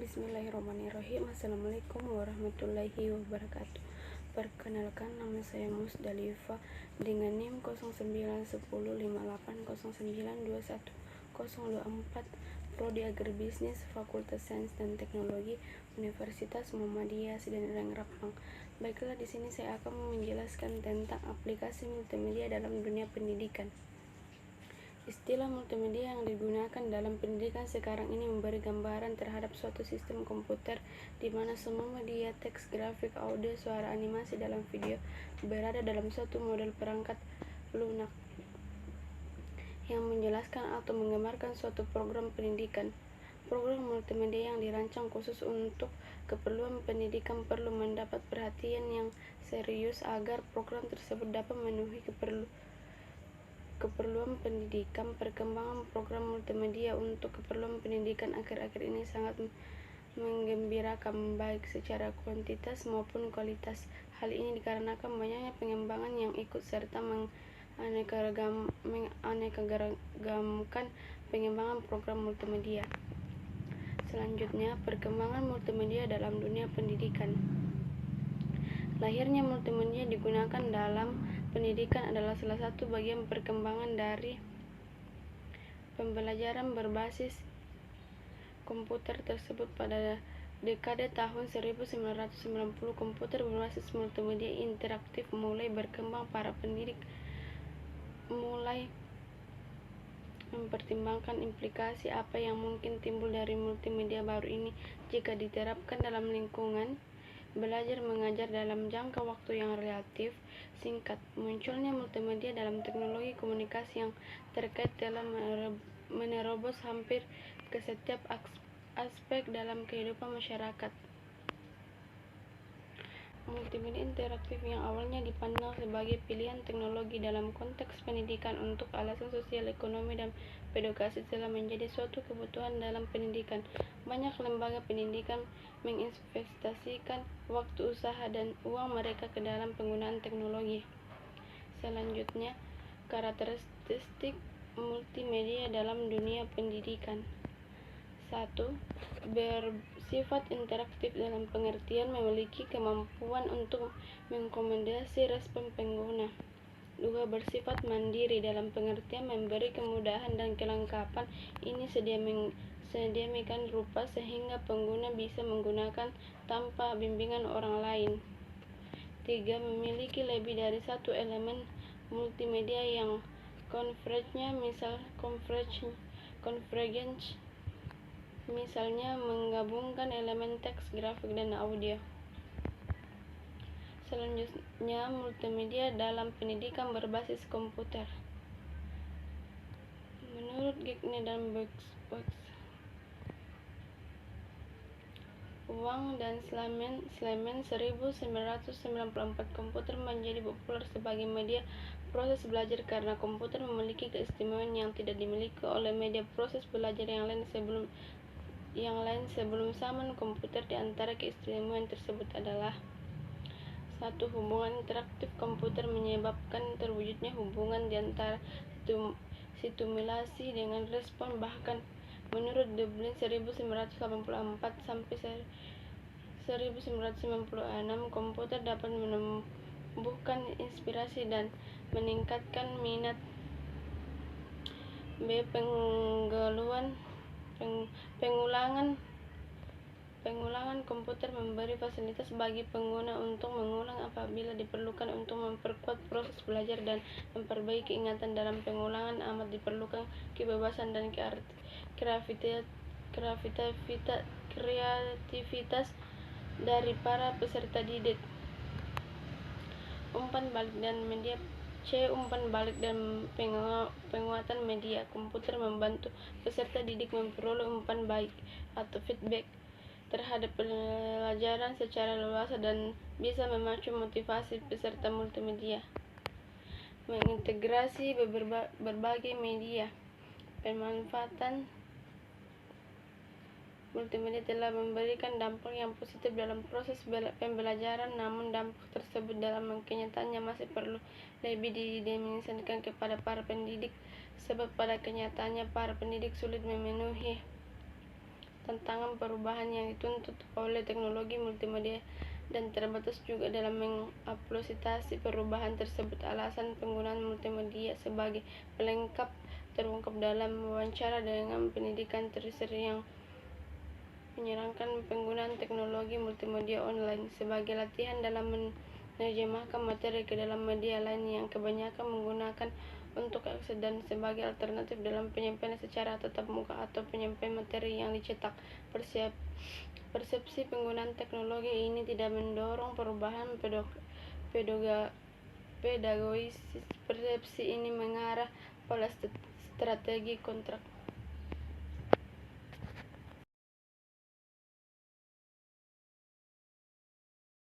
Bismillahirrahmanirrahim. Assalamualaikum warahmatullahi wabarakatuh. Perkenalkan, nama saya Musdalifah dengan NIM 091058092104, Prodi Agribisnis, Fakultas Sains dan Teknologi, Universitas Muhammadiyah Sidrang Rapang. Baiklah, di sini saya akan menjelaskan tentang aplikasi multimedia dalam dunia pendidikan. Istilah multimedia yang digunakan dalam pendidikan sekarang ini memberi gambaran terhadap suatu sistem komputer di mana semua media teks, grafik, audio, suara, animasi, dalam video berada dalam suatu model perangkat lunak yang menjelaskan atau menggambarkan suatu program pendidikan. Program multimedia yang dirancang khusus untuk keperluan pendidikan perlu mendapat perhatian yang serius agar program tersebut dapat memenuhi keperluan pendidikan. Perkembangan program multimedia untuk keperluan pendidikan akhir-akhir ini sangat menggembirakan, baik secara kuantitas maupun kualitas. Hal ini dikarenakan banyaknya pengembangan yang ikut serta menganeka-ragaamkan pengembangan program multimedia. Selanjutnya, perkembangan multimedia dalam dunia pendidikan. Lahirnya multimedia digunakan dalam pendidikan adalah salah satu bagian perkembangan dari pembelajaran berbasis komputer tersebut. Pada dekade tahun 1990, komputer berbasis multimedia interaktif mulai berkembang. Para pendidik mulai mempertimbangkan implikasi apa yang mungkin timbul dari multimedia baru ini jika diterapkan dalam lingkungan belajar mengajar dalam jangka waktu yang relatif singkat. Munculnya multimedia dalam teknologi komunikasi yang terkait telah menerobos hampir ke setiap aspek dalam kehidupan masyarakat. Multimedia interaktif yang awalnya dipandang sebagai pilihan teknologi dalam konteks pendidikan untuk alasan sosial, ekonomi, dan pedagogis telah menjadi suatu kebutuhan dalam pendidikan. Banyak lembaga pendidikan menginvestasikan waktu, usaha, dan uang mereka ke dalam penggunaan teknologi. Selanjutnya, karakteristik multimedia dalam dunia pendidikan. 1. Bersifat interaktif dalam pengertian memiliki kemampuan untuk mengakomodasi respon pengguna. 2. Bersifat mandiri dalam pengertian memberi kemudahan dan kelengkapan. Ini sedemikian rupa sehingga pengguna bisa menggunakan tanpa bimbingan orang lain. 3. Memiliki lebih dari satu elemen multimedia yang konvergensi, misalnya menggabungkan elemen teks, grafik, dan audio. Selanjutnya, multimedia dalam pendidikan berbasis komputer. Menurut Gigner dan Box, Wang dan Slemen 1994, komputer menjadi populer sebagai media proses belajar karena komputer memiliki keistimewaan yang tidak dimiliki oleh media proses belajar yang lain sebelum zaman komputer. Di antara keistimewaan tersebut adalah: 1. Hubungan interaktif komputer menyebabkan terwujudnya hubungan di antara stimulasi dengan respon. Bahkan menurut Dublin 1984 sampai 1996, komputer dapat menumbuhkan inspirasi dan meningkatkan minat. B. Pengulangan komputer memberi fasilitas bagi pengguna untuk mengulang apabila diperlukan untuk memperkuat proses belajar dan memperbaiki ingatan. Dalam pengulangan amat diperlukan kebebasan dan kreativitas dari para peserta didik. Umpan balik dan media. C. Umpan balik dan penguatan media. Komputer membantu peserta didik memperoleh umpan balik atau feedback terhadap pelajaran secara luas dan bisa memacu motivasi peserta. Multimedia mengintegrasi berbagai media. Pemanfaatan multimedia telah memberikan dampak yang positif dalam proses pembelajaran, namun dampak tersebut dalam kenyataannya masih perlu lebih didimensikan kepada para pendidik, sebab pada kenyataannya para pendidik sulit memenuhi tantangan perubahan yang dituntut oleh teknologi multimedia dan terbatas juga dalam mengaplikasi perubahan tersebut. Alasan penggunaan multimedia sebagai pelengkap terungkap dalam wawancara dengan pendidikan tersier yang menyarankan penggunaan teknologi multimedia online sebagai latihan dalam menerjemahkan materi ke dalam media lain yang kebanyakan menggunakan untuk akses dan sebagai alternatif dalam penyampaian secara tatap muka atau penyampaian materi yang dicetak. Persepsi penggunaan teknologi ini tidak mendorong perubahan pedagogis. Persepsi ini mengarah pada strategi kontrak